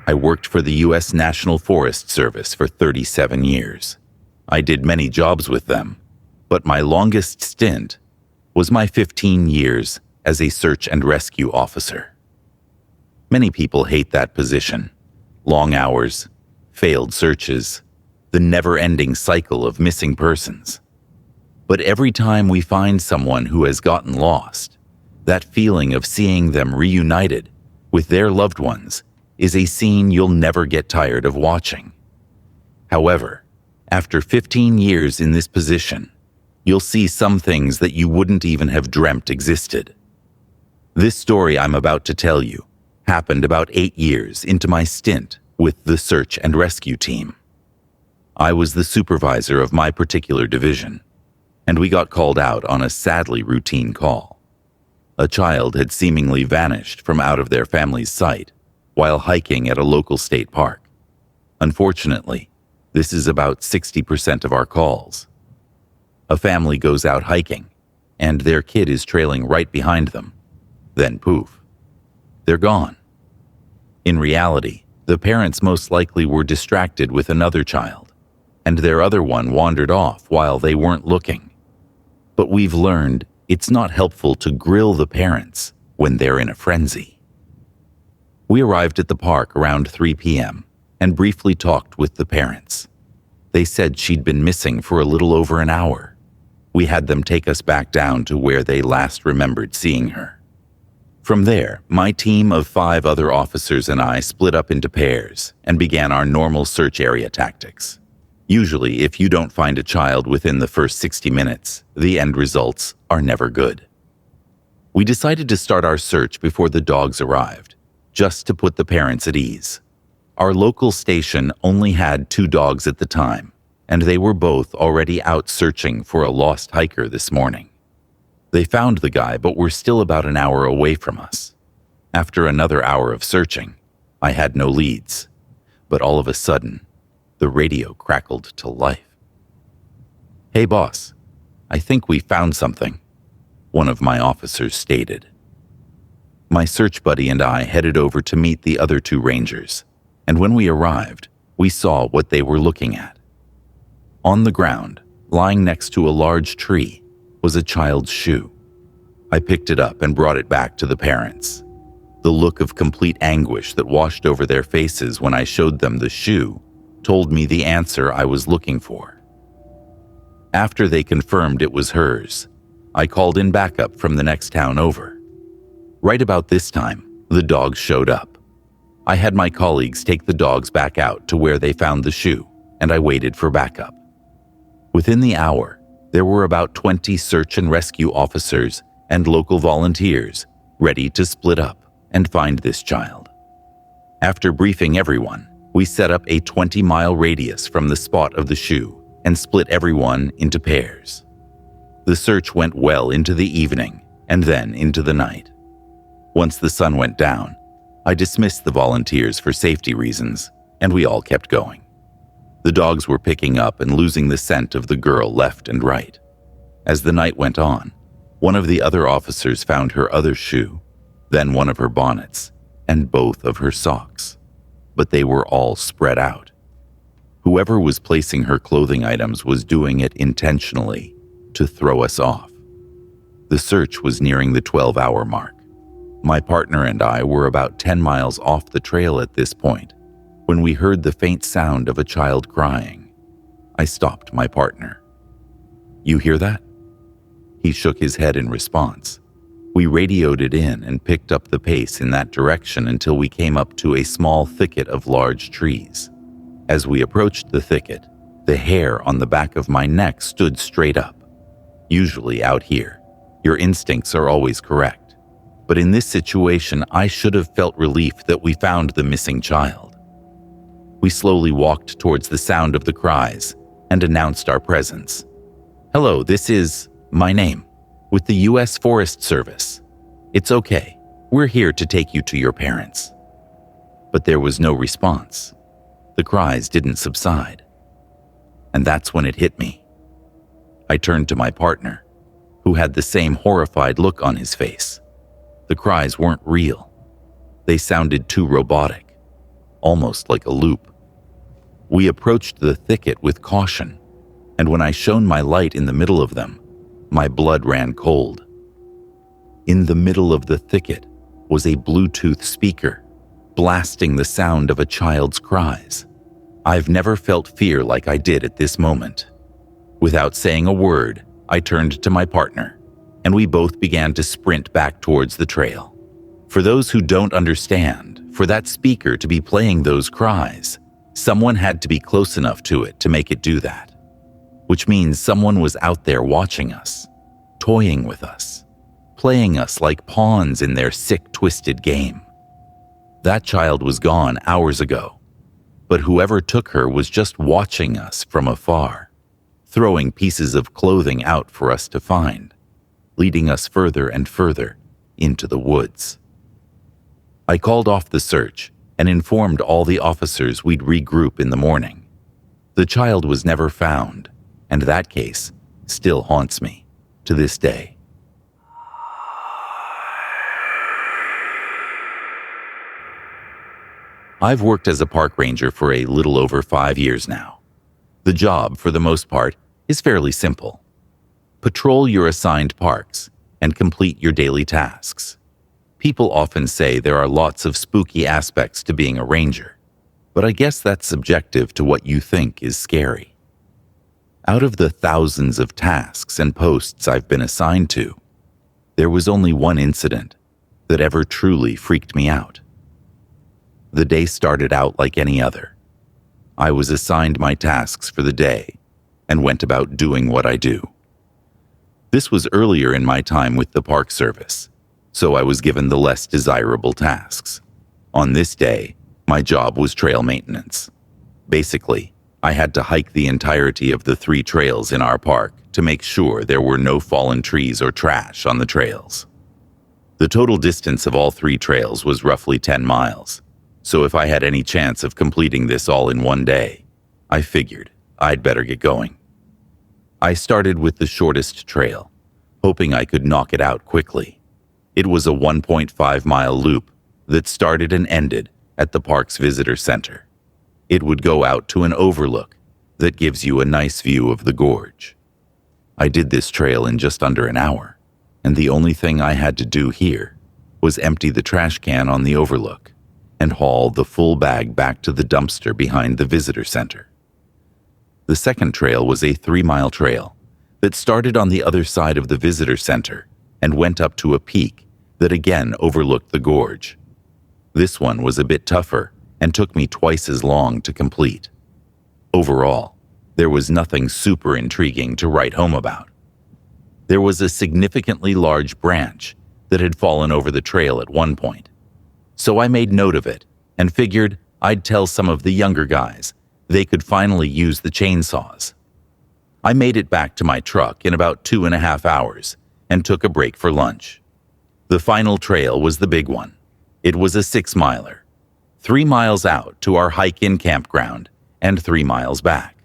I worked for the U.S. National Forest Service for 37 years. I did many jobs with them, but my longest stint was my 15 years as a search and rescue officer. Many people hate that position. Long hours, failed searches, the never-ending cycle of missing persons. But every time we find someone who has gotten lost, that feeling of seeing them reunited with their loved ones is a scene you'll never get tired of watching. However, after 15 years in this position, you'll see some things that you wouldn't even have dreamt existed. This story I'm about to tell you happened about 8 years into my stint with the search and rescue team. I was the supervisor of my particular division, and we got called out on a sadly routine call. A child had seemingly vanished from out of their family's sight while hiking at a local state park. Unfortunately, this is about 60% of our calls. A family goes out hiking, and their kid is trailing right behind them. Then poof, they're gone. In reality, the parents most likely were distracted with another child, and their other one wandered off while they weren't looking. But we've learned it's not helpful to grill the parents when they're in a frenzy. We arrived at the park around 3 p.m. and briefly talked with the parents. They said she'd been missing for a little over an hour. We had them take us back down to where they last remembered seeing her. From there, my team of 5 other officers and I split up into pairs and began our normal search area tactics. Usually, if you don't find a child within the first 60 minutes, the end results are never good. We decided to start our search before the dogs arrived, just to put the parents at ease. Our local station only had 2 dogs at the time, and they were both already out searching for a lost hiker this morning. They found the guy, but were still about an hour away from us. After another hour of searching, I had no leads, but all of a sudden, the radio crackled to life. "Hey boss, I think we found something," one of my officers stated. My search buddy and I headed over to meet the other 2 rangers, and when we arrived, we saw what they were looking at. On the ground, lying next to a large tree, was a child's shoe. I picked it up and brought it back to the parents. The look of complete anguish that washed over their faces when I showed them the shoe told me the answer I was looking for. After they confirmed it was hers, I called in backup from the next town over. Right about this time, the dogs showed up. I had my colleagues take the dogs back out to where they found the shoe, and I waited for backup. Within the hour, there were about 20 search and rescue officers and local volunteers ready to split up and find this child. After briefing everyone, we set up a 20-mile radius from the spot of the shoe and split everyone into pairs. The search went well into the evening and then into the night. Once the sun went down, I dismissed the volunteers for safety reasons, and we all kept going. The dogs were picking up and losing the scent of the girl left and right. As the night went on, one of the other officers found her other shoe, then one of her bonnets, and both of her socks. But they were all spread out. Whoever was placing her clothing items was doing it intentionally to throw us off. The search was nearing the 12-hour mark. My partner and I were about 10 miles off the trail at this point when we heard the faint sound of a child crying. I stopped my partner. "You hear that?" He shook his head in response. We radioed it in and picked up the pace in that direction until we came up to a small thicket of large trees. As we approached the thicket, the hair on the back of my neck stood straight up. Usually out here, your instincts are always correct. But in this situation, I should have felt relief that we found the missing child. We slowly walked towards the sound of the cries and announced our presence. "Hello, this is my name. With the U.S. Forest Service. It's okay. We're here to take you to your parents." But there was no response. The cries didn't subside. And that's when it hit me. I turned to my partner, who had the same horrified look on his face. The cries weren't real. They sounded too robotic. almost like a loop. We approached the thicket with caution, and when I shone my light in the middle of them, my blood ran cold. In the middle of the thicket was a Bluetooth speaker, blasting the sound of a child's cries. I've never felt fear like I did at this moment. Without saying a word, I turned to my partner, and we both began to sprint back towards the trail. For those who don't understand, for that speaker to be playing those cries, someone had to be close enough to it to make it do that. Which means someone was out there watching us, toying with us, playing us like pawns in their sick, twisted game. That child was gone hours ago, but whoever took her was just watching us from afar, throwing pieces of clothing out for us to find, leading us further and further into the woods. I called off the search and informed all the officers we'd regroup in the morning. The child was never found, and that case still haunts me to this day. I've worked as a park ranger for a little over 5 years now. The job, for the most part, is fairly simple. Patrol your assigned parks and complete your daily tasks. People often say there are lots of spooky aspects to being a ranger, but I guess that's subjective to what you think is scary. Out of the thousands of tasks and posts I've been assigned to, there was only one incident that ever truly freaked me out. The day started out like any other. I was assigned my tasks for the day and went about doing what I do. This was earlier in my time with the Park Service, so I was given the less desirable tasks. On this day, my job was trail maintenance. Basically, I had to hike the entirety of the 3 trails in our park to make sure there were no fallen trees or trash on the trails. The total distance of all 3 trails was roughly 10 miles, so if I had any chance of completing this all in one day, I figured I'd better get going. I started with the shortest trail, hoping I could knock it out quickly. It was a 1.5-mile loop that started and ended at the park's visitor center. It would go out to an overlook that gives you a nice view of the gorge. I did this trail in just under an hour, and the only thing I had to do here was empty the trash can on the overlook and haul the full bag back to the dumpster behind the visitor center. The second trail was a 3-mile trail that started on the other side of the visitor center and went up to a peak that again overlooked the gorge. This one was a bit tougher and took me twice as long to complete. Overall, there was nothing super intriguing to write home about. There was a significantly large branch that had fallen over the trail at one point, so I made note of it and figured I'd tell some of the younger guys they could finally use the chainsaws. I made it back to my truck in about 2.5 hours and took a break for lunch. The final trail was the big one. It was a 6-miler, 3 miles out to our hike-in campground and 3 miles back.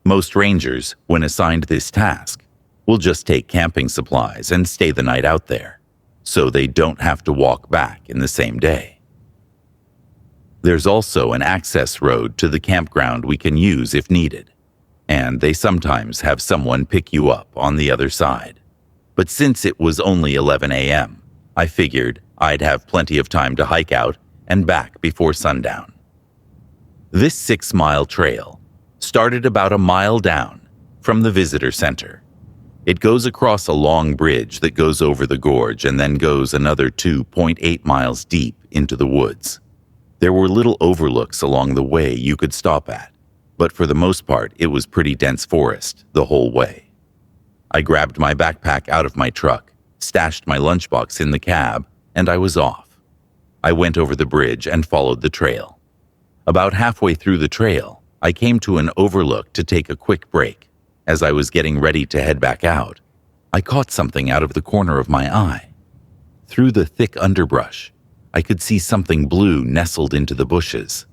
Most rangers, when assigned this task, will just take camping supplies and stay the night out there, so they don't have to walk back in the same day. There's also an access road to the campground we can use if needed, and they sometimes have someone pick you up on the other side. But since it was only 11 a.m., I figured I'd have plenty of time to hike out and back before sundown. This 6-mile trail started about a mile down from the visitor center. It goes across a long bridge that goes over the gorge and then goes another 2.8 miles deep into the woods. There were little overlooks along the way you could stop at, but for the most part, it was pretty dense forest the whole way. I grabbed my backpack out of my truck, stashed my lunchbox in the cab, and I was off. I went over the bridge and followed the trail. About halfway through the trail, I came to an overlook to take a quick break. As I was getting ready to head back out, I caught something out of the corner of my eye. Through the thick underbrush, I could see something blue nestled into the bushes.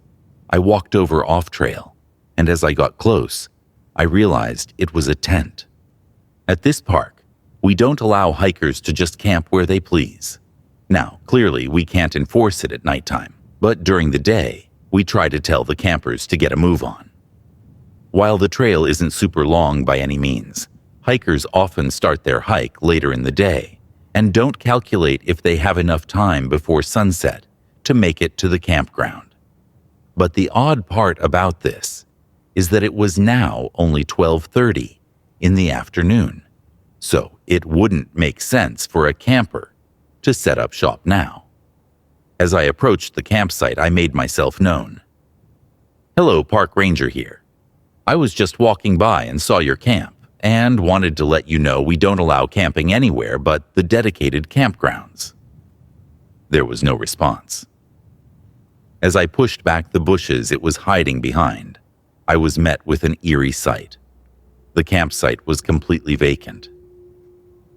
I walked over off-trail, and as I got close, I realized it was a tent. At this park, we don't allow hikers to just camp where they please. Now, clearly, we can't enforce it at nighttime, but during the day, we try to tell the campers to get a move on. While the trail isn't super long by any means, hikers often start their hike later in the day and don't calculate if they have enough time before sunset to make it to the campground. But the odd part about this is that it was now only 12:30 in the afternoon, so it wouldn't make sense for a camper to set up shop now. As I approached the campsite, I made myself known. "Hello, Park Ranger here. I was just walking by and saw your camp and wanted to let you know we don't allow camping anywhere but the dedicated campgrounds." There was no response. As I pushed back the bushes it was hiding behind, I was met with an eerie sight. The campsite was completely vacant.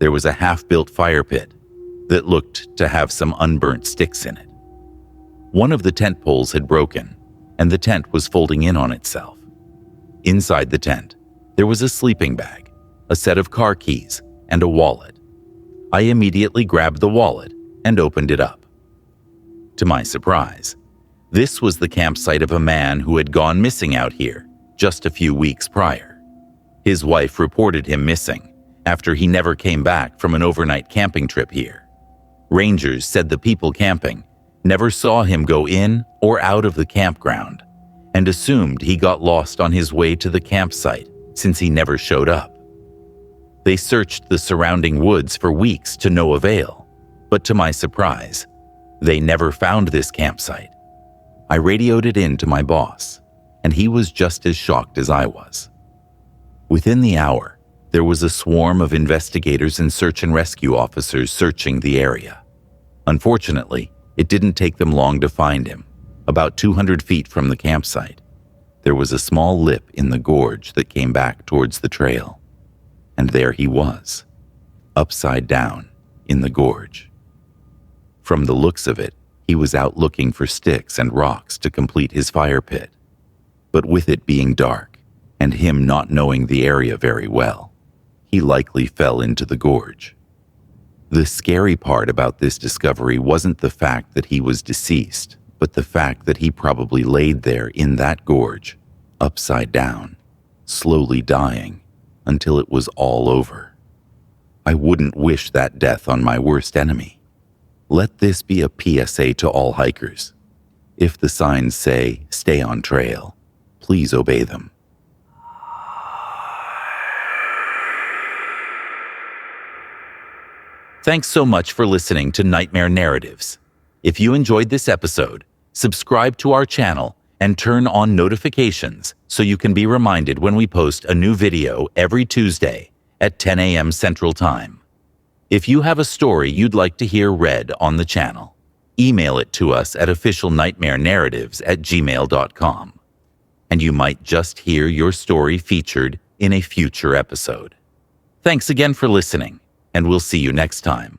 There was a half-built fire pit that looked to have some unburnt sticks in it. One of the tent poles had broken, and the tent was folding in on itself. Inside the tent, there was a sleeping bag, a set of car keys, and a wallet. I immediately grabbed the wallet and opened it up. To my surprise, this was the campsite of a man who had gone missing out here just a few weeks prior. His wife reported him missing after he never came back from an overnight camping trip here. Rangers said the people camping never saw him go in or out of the campground and assumed he got lost on his way to the campsite since he never showed up. They searched the surrounding woods for weeks to no avail, but to my surprise, they never found this campsite. I radioed it in to my boss, and he was just as shocked as I was. Within the hour, there was a swarm of investigators and search and rescue officers searching the area. Unfortunately, it didn't take them long to find him. About 200 feet from the campsite, there was a small lip in the gorge that came back towards the trail. And there he was, upside down in the gorge. From the looks of it, he was out looking for sticks and rocks to complete his fire pit. But with it being dark, and him not knowing the area very well, he likely fell into the gorge. The scary part about this discovery wasn't the fact that he was deceased, but the fact that he probably laid there in that gorge, upside down, slowly dying until it was all over. I wouldn't wish that death on my worst enemy. Let this be a PSA to all hikers. If the signs say, "Stay on trail," please obey them. Thanks so much for listening to Nightmare Narratives. If you enjoyed this episode, subscribe to our channel and turn on notifications so you can be reminded when we post a new video every Tuesday at 10 a.m. Central Time. If you have a story you'd like to hear read on the channel, email it to us at officialnightmarenarratives@gmail.com, and you might just hear your story featured in a future episode. Thanks again for listening, and we'll see you next time.